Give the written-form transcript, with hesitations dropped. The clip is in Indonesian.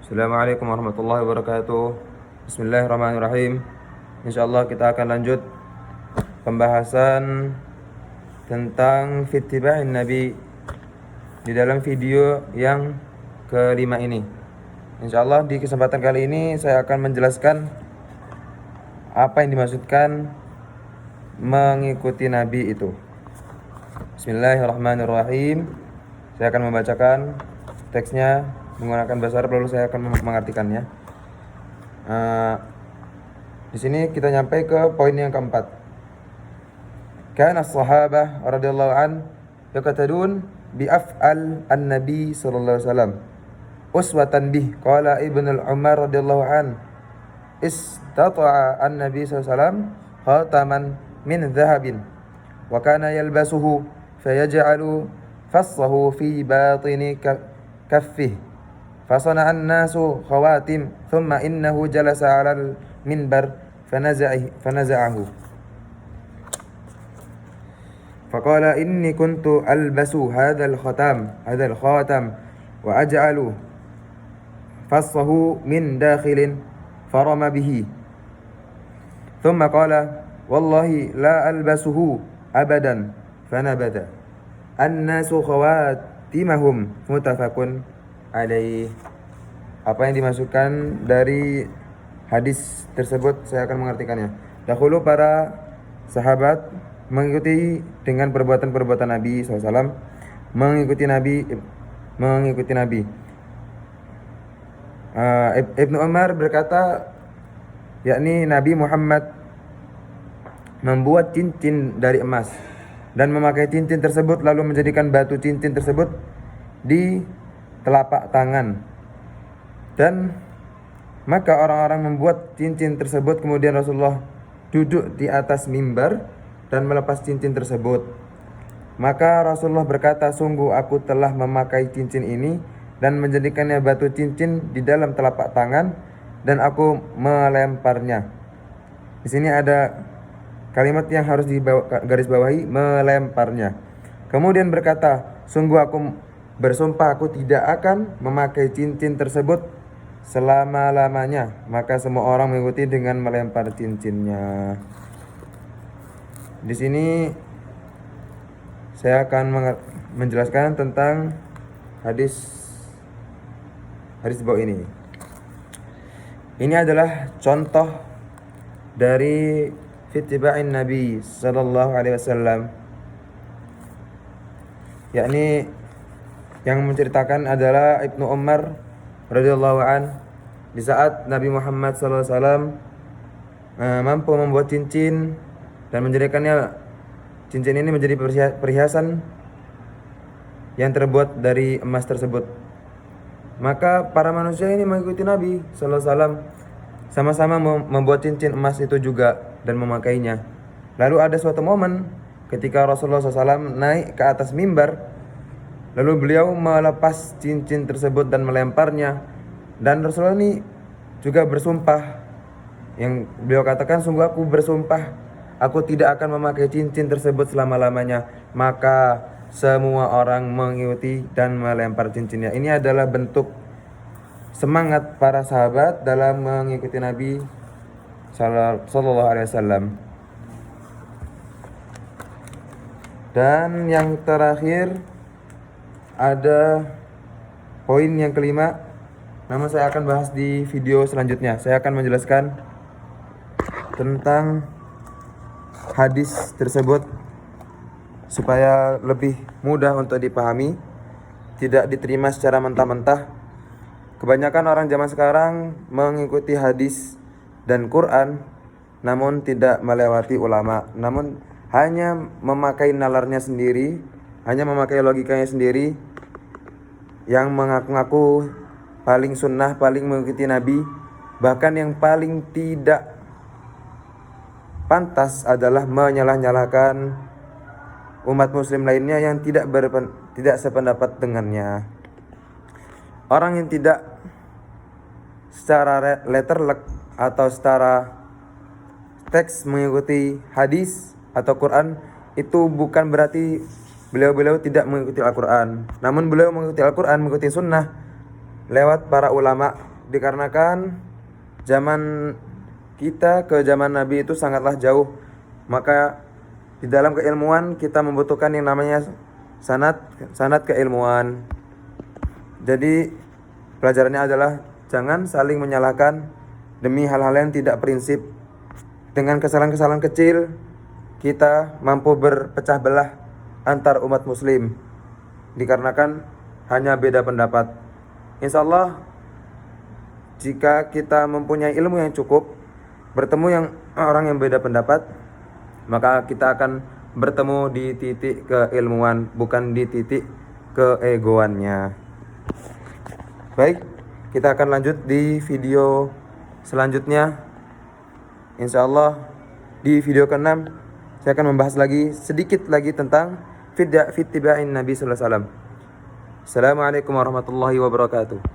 Assalamualaikum warahmatullahi wabarakatuh. Bismillahirrahmanirrahim. Insyaallah kita akan lanjut pembahasan tentang fittiba'in Nabi di dalam video yang kelima ini. Insyaallah di kesempatan kali ini saya akan menjelaskan apa yang dimaksudkan mengikuti Nabi itu. Bismillahirrahmanirrahim. Saya akan membacakan teksnya menggunakan bahasa Arab, lalu saya akan mengartikannya. Di sini kita nyampe ke poin yang keempat. Kana as-sahabah radhiyallahu an yaqtadun bi af'al an-nabi sallallahu alaihi wasallam uswatan bih. Qala Ibnu Umar radhiyallahu an istata'a an-nabi sallallahu alaihi wasallam khataman min dhahabin wa kana yalbasuhu fayaj'alu fassahu fi batini kaffihi فصنع الناس خواتم ثم إنه جلس على المنبر فنزعه فقال إني كنت ألبس هذا الخاتم وأجعل فصه من داخل فرم به ثم قال والله لا ألبسه أبدا فنبذ الناس خواتمهم متفق alaih. Apa yang dimasukkan dari hadis tersebut saya akan mengartikannya. Dahulu para sahabat mengikuti dengan perbuatan-perbuatan Nabi SAW, mengikuti Nabi. Ibnu Umar berkata, yakni Nabi Muhammad membuat cincin dari emas dan memakai cincin tersebut, lalu menjadikan batu cincin tersebut di telapak tangan, dan maka orang-orang membuat cincin tersebut. Kemudian Rasulullah duduk di atas mimbar dan melepas cincin tersebut. Maka Rasulullah berkata, sungguh aku telah memakai cincin ini dan menjadikannya batu cincin di dalam telapak tangan, dan aku melemparnya. Di sini ada kalimat yang harus garis bawahi, melemparnya. Kemudian berkata, sungguh aku bersumpah aku tidak akan memakai cincin tersebut selama-lamanya. Maka semua orang mengikuti dengan melempar cincinnya. Di sini saya akan menjelaskan tentang hadis bawah ini. Ini adalah contoh dari fittiba'in Nabi sallallahu alaihi wasallam, yakni yang menceritakan adalah Ibnu Umar radhiyallahu an. Di saat Nabi Muhammad sallallahu alaihi wasallam mampu membuat cincin dan menjadikannya, cincin ini menjadi perhiasan yang terbuat dari emas tersebut, maka para manusia ini mengikuti Nabi sallallahu alaihi wasallam, sama-sama membuat cincin emas itu juga dan memakainya. Lalu ada suatu momen ketika Rasulullah SAW naik ke atas mimbar, lalu beliau melepas cincin tersebut dan melemparnya. Dan Rasulullah ini juga bersumpah, yang beliau katakan, sungguh aku bersumpah aku tidak akan memakai cincin tersebut selama-lamanya. Maka semua orang mengikuti dan melempar cincinnya. Ini adalah bentuk semangat para sahabat dalam mengikuti Nabi sallallahu alaihi wasallam. Dan yang terakhir ada poin yang kelima, namun saya akan bahas di video selanjutnya. Saya akan menjelaskan tentang hadis tersebut supaya lebih mudah untuk dipahami, tidak diterima secara mentah-mentah. Kebanyakan orang zaman sekarang mengikuti hadis dan Quran namun tidak melewati ulama, namun hanya memakai nalarnya sendiri, hanya memakai logikanya sendiri, yang mengaku-ngaku paling sunnah, paling mengikuti Nabi. Bahkan yang paling tidak pantas adalah menyalah-nyalahkan umat muslim lainnya yang tidak sependapat dengannya. Orang yang tidak secara letterlek atau secara teks mengikuti hadis atau Quran, itu bukan berarti beliau tidak mengikuti Al-Quran. Namun beliau mengikuti Al-Quran, mengikuti sunnah lewat para ulama dikarenakan zaman kita ke zaman Nabi itu sangatlah jauh. Maka di dalam keilmuan kita membutuhkan yang namanya sanad keilmuan. Jadi pelajarannya adalah jangan saling menyalahkan demi hal-hal yang tidak prinsip. Dengan kesalahan-kesalahan kecil kita mampu berpecah belah antar umat muslim dikarenakan hanya beda pendapat. Insyaallah jika kita mempunyai ilmu yang cukup, bertemu orang yang beda pendapat, maka kita akan bertemu di titik keilmuan, bukan di titik keegoannya. Baik, kita akan lanjut di video selanjutnya. Insyaallah di video ke-6 saya akan membahas sedikit lagi tentang fittiba'in Nabi sallallahu alaihi wasallam. Assalamualaikum warahmatullahi wabarakatuh.